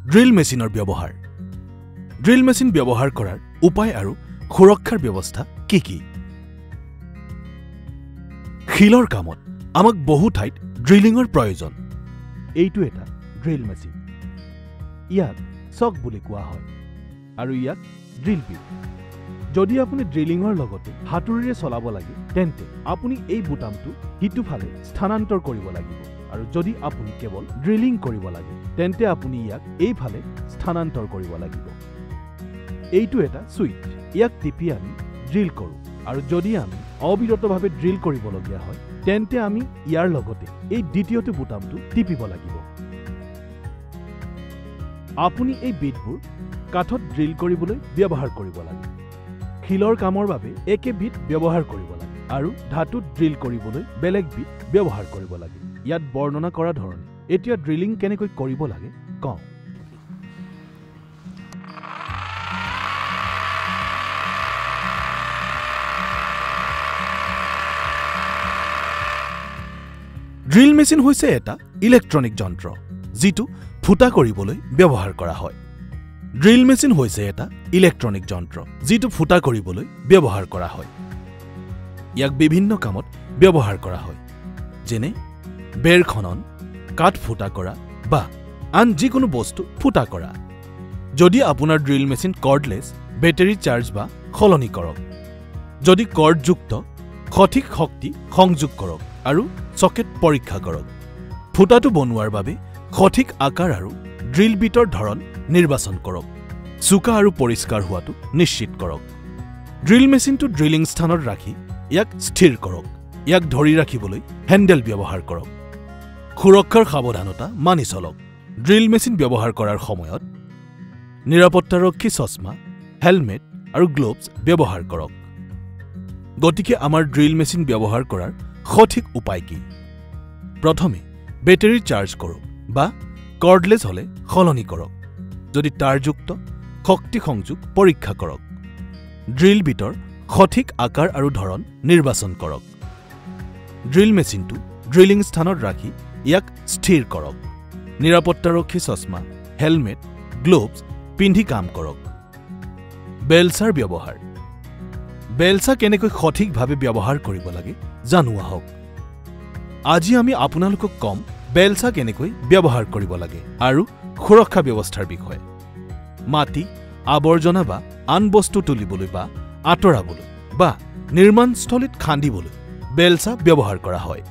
drill মেচিনৰ ব্যৱহাৰ drill machine ব্যৱহাৰ কৰাৰ উপায় আৰু সুৰক্ষাৰ ব্যৱস্থা কি কি শিলৰ কামত আমাক বহু ঠাইত ড্ৰিলিঙৰ প্ৰয়োজন এইটো এটা ড্ৰিল মেচিন ইয়াক চক বুলি কোৱা হয় আৰু ইয়াক ড্ৰিল বিট যদি আপুনি ড্ৰিলিঙৰ লগতে হাতুৰিৰে চলাব লাগে তেন্তে আপুনি এই বুটামটো হিটো ফালে স্থানান্তৰ কৰিব লাগিব আৰু যদি আপুনি কেৱল ড্ৰিলিং কৰিব লাগে তেন্তে আপুনি ইয়াক এই ফালে স্থানান্তৰ কৰিব লাগিব এইটো এটা সুইচ ইয়াক টিপি আমি ড্ৰিল কৰো আৰু যদি আমি অবিৰতভাৱে ড্ৰিল কৰিবলগীয়া হয় তেন্তে আমি ইয়াৰ লগতে এই দ্বিতীয়টো বুটামটো টিপিব লাগিব আপুনি এই বিটবোৰ কাঠত ড্ৰিল কৰিবলৈ ব্যৱহাৰ কৰিব লাগে শিলৰ কামৰ বাবে একে বিট ব্যৱহাৰ কৰিব লাগে আৰু ধাতুত ড্ৰিল কৰিবলৈ বেলেগ বিট ব্যৱহাৰ কৰিব লাগে ইয়াত বৰ্ণনা কৰা ধৰণে এতিয়া ড্ৰিলিং কেনেকৈ কৰিব লাগে কওঁ ড্ৰিল মেচিন হৈছে এটা ইলেক্ট্ৰনিক যন্ত্ৰ যিটো ফুটা কৰিবলৈ ব্যৱহাৰ কৰা হয় ড্ৰিল মেচিন হৈছে এটা ইলেক্ট্ৰনিক যন্ত্ৰ যিটো ফুটা কৰিবলৈ ব্যৱহাৰ কৰা হয় ইয়াক বিভিন্ন কামত ব্যৱহাৰ কৰা হয় যেনে বেৰ খনন কাঠ ফুটা কৰা বা আন যিকোনো বস্তু ফুটা কৰা যদি আপোনাৰ ড্ৰিল মেচিন কৰ্ডলেছ বেটাৰী চাৰ্জ বা সলনি কৰক যদি কৰ্ডযুক্ত সঠিক শক্তি সংযোগ কৰক আৰু সকেট পৰীক্ষা কৰক ফুটাটো বনোৱাৰ বাবে সঠিক আকাৰ আৰু ড্ৰিল বিটৰ ধৰণ নিৰ্বাচন কৰক চুকা আৰু পৰিষ্কাৰ হোৱাটো নিশ্চিত কৰক ড্ৰিল মেচিনটো ড্ৰিলিং স্থানত ৰাখি ইয়াক স্থিৰ কৰক ইয়াক ধৰি ৰাখিবলৈ হেণ্ডেল ব্যৱহাৰ কৰক সুৰক্ষাৰ সাৱধানতা মানি চলক ড্ৰিল মেচিন ব্যৱহাৰ কৰাৰ সময়ত নিৰাপত্তাৰক্ষী চশমা হেলমেট আৰু গ্লোভছ ব্যৱহাৰ কৰক গতিকে আমাৰ ড্ৰিল মেচিন ব্যৱহাৰ কৰাৰ সঠিক উপায় কি প্ৰথমে বেটাৰী চাৰ্জ কৰক বা কৰ্ডলেছ হলে সলনি কৰক যদি তাৰযুক্ত শক্তি সংযোগ পৰীক্ষা কৰক ড্ৰিল বিটৰ সঠিক আকাৰ আৰু ধৰণ নিৰ্বাচন কৰক ড্ৰিল মেচিনটো ড্ৰিলিং স্থানত ৰাখি ইয়াক স্থিৰ কৰক নিৰাপত্তাৰক্ষী চশমা হেলমেট গ্লোভছ পিন্ধি কাম কৰক বেলচাৰ ব্যৱহাৰ বেলচা কেনেকৈ সঠিকভাৱে ব্যৱহাৰ কৰিব লাগে জানো আহক আজি আমি আপোনালোকক কম বেলচা কেনেকৈ ব্যৱহাৰ কৰিব লাগে আৰু সুৰক্ষা ব্যৱস্থাৰ বিষয়ে মাটি আৱৰ্জনা বা আন বস্তু তুলিবলৈ বা আঁতৰাবলৈ বা নিৰ্মাণস্থলীত খান্দিবলৈ বেলচা ব্যৱহাৰ কৰা হয়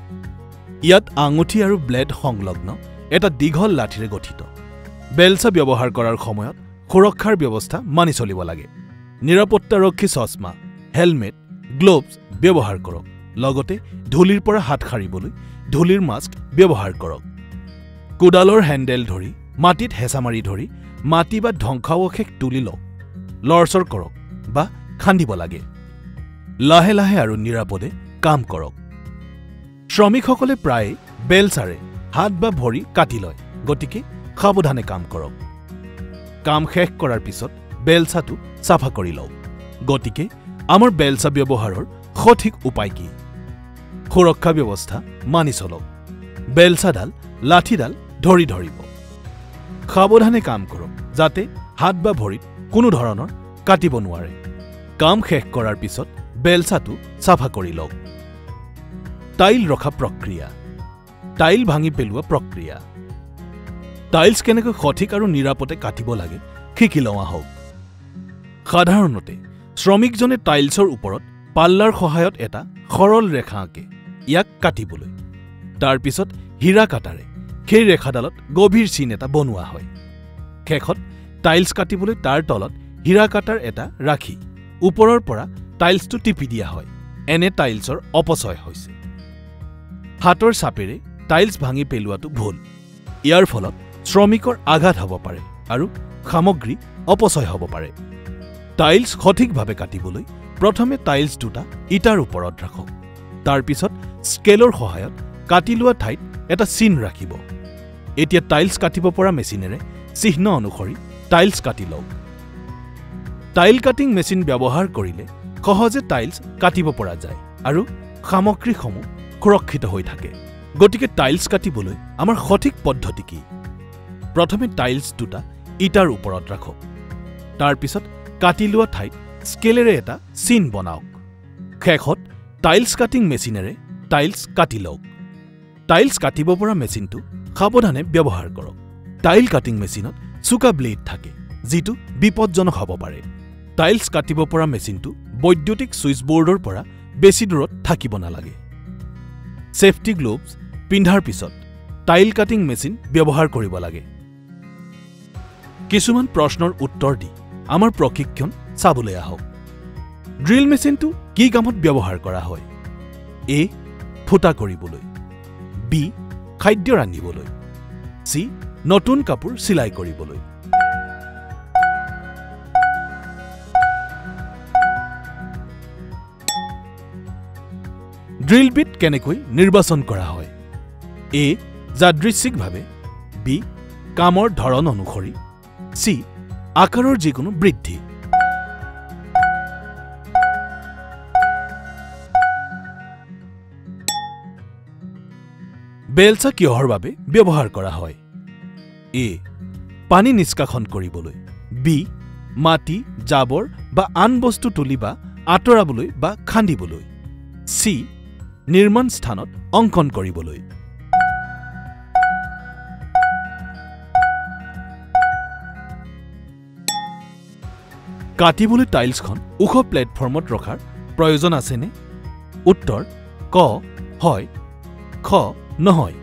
ইয়াত আঙুঠি আৰু ব্লেড সংলগ্ন এটা দীঘল লাঠিৰে গঠিত বেলচা ব্যৱহাৰ কৰাৰ সময়ত সুৰক্ষাৰ ব্যৱস্থা মানি চলিব লাগে নিৰাপত্তাৰক্ষী চশমা হেলমেট গ্লোভছ ব্যৱহাৰ কৰক লগতে ধূলিৰ পৰা হাত সাৰিবলৈ ধূলিৰ মাস্ক ব্যৱহাৰ কৰক কোদালৰ হেণ্ডেল ধৰি মাটিত হেঁচা মাৰি ধৰি মাটি বা ধ্বংসাৱশেষ তুলি লওক লৰচৰ কৰক বা খান্দিব লাগে লাহে লাহে আৰু নিৰাপদে কাম কৰক শ্ৰমিকসকলে প্ৰায়ে বেলচাৰে হাত বা ভৰি কাটি লয় গতিকে সাৱধানে কাম কৰক কাম শেষ কৰাৰ পিছত বেলচাটো চাফা কৰি লওক গতিকে আমাৰ বেলচা ব্যৱহাৰৰ সঠিক উপায় কি সুৰক্ষা ব্যৱস্থা মানি চলক বেলচাডাল লাঠিডাল ধৰি ধৰিব সাৱধানে কাম কৰক যাতে হাত বা ভৰিত কোনো ধৰণৰ কাটিব নোৱাৰে কাম শেষ কৰাৰ পিছত বেলচাটো চাফা কৰি লওক টাইল ৰখা প্ৰক্ৰিয়া টাইল ভাঙি পেলোৱা প্ৰক্ৰিয়া টাইলছ কেনেকৈ সঠিক আৰু নিৰাপদে কাটিব লাগে শিকি লওঁ আহক সাধাৰণতে শ্ৰমিকজনে টাইলছৰ ওপৰত পাল্লাৰ সহায়ত এটা সৰল ৰেখা আঁকে ইয়াক কাটিবলৈ তাৰ পিছত হীৰা কাটাৰে সেই ৰেখাডালত গভীৰ চিন এটা বনোৱা হয় শেষত টাইলছ কাটিবলৈ তাৰ তলত হীৰা কাটাৰ এটা ৰাখি ওপৰৰ পৰা টাইলছটো টিপি দিয়া হয় এনে টাইলছৰ অপচয় হৈছে হাতৰ চাপেৰে টাইলছ ভাঙি পেলোৱাটো ভুল ইয়াৰ ফলত শ্ৰমিকৰ আঘাত হ'ব পাৰে আৰু সামগ্ৰী অপচয় হ'ব পাৰে টাইলছ সঠিকভাৱে কাটিবলৈ প্ৰথমে টাইলছ দুটা ইটাৰ ওপৰত ৰাখক তাৰ পিছত স্কেলৰ সহায়ত কাটি লোৱা ঠাইত এটা চিন ৰাখিব এতিয়া টাইলছ কাটিব পৰা মেচিনেৰে চিহ্ন অনুসৰি টাইলছ কাটি লওক টাইল কাটিং মেচিন ব্যৱহাৰ কৰিলে সহজে টাইলছ কাটিব পৰা যায় আৰু সামগ্ৰীসমূহ সুৰক্ষিত হৈ থাকে গতিকে টাইলছ কাটিবলৈ আমাৰ সঠিক পদ্ধতি কি প্ৰথমে টাইলছ দুটা ইটাৰ ওপৰত ৰাখক তাৰ পিছত কাটি লোৱা ঠাইত স্কেলেৰে এটা চিন বনাওক শেষত টাইলছ কাটিং মেচিনেৰে টাইলছ কাটি লওক টাইলছ কাটিব পৰা মেচিনটো সাৱধানে ব্যৱহাৰ কৰক টাইল কাটিং মেচিনত চুকা ব্লেড থাকে যিটো বিপদজনক হ'ব পাৰে টাইলছ কাটিব পৰা মেচিনটো বৈদ্যুতিক সুইচ বৰ্ডৰ পৰা বেছি দূৰত থাকিব নালাগে সেফটি গ্লোভছ পিন্ধাৰ পিছত টাইল কাটিং মেচিন ব্যৱহাৰ কৰিব লাগে কিছুমান প্ৰশ্নৰ উত্তৰ দি আমাৰ প্ৰশিক্ষণ চাবলৈ আহক ড্ৰিল মেচিনটো কি কামত ব্যৱহাৰ কৰা হয় এ ফুটা কৰিবলৈ বি খাদ্য ৰান্ধিবলৈ সি নতুন কাপোৰ সিলাই কৰিবলৈ ড্ৰিল বিট কেনেকৈ নিৰ্বাচন কৰা হয় এ যাদৃচ্ছিকভাৱে বি কামৰ ধৰণ অনুসৰি সি আকাৰৰ যিকোনো বৃদ্ধি বেলচা কিহৰ বাবে ব্যৱহাৰ কৰা হয় এ পানী নিষ্কাশন কৰিবলৈ বি মাটি জাবৰ বা আন বস্তু তুলি বা আঁতৰাবলৈ বা খান্দিবলৈ সি নিৰ্মাণ স্থানত অংকন কৰিবলৈ কাটিবলৈ টাইলছখন ওখ প্লেটফৰ্মত ৰখাৰ প্ৰয়োজন আছেনে উত্তৰ ক হয় খ নহয়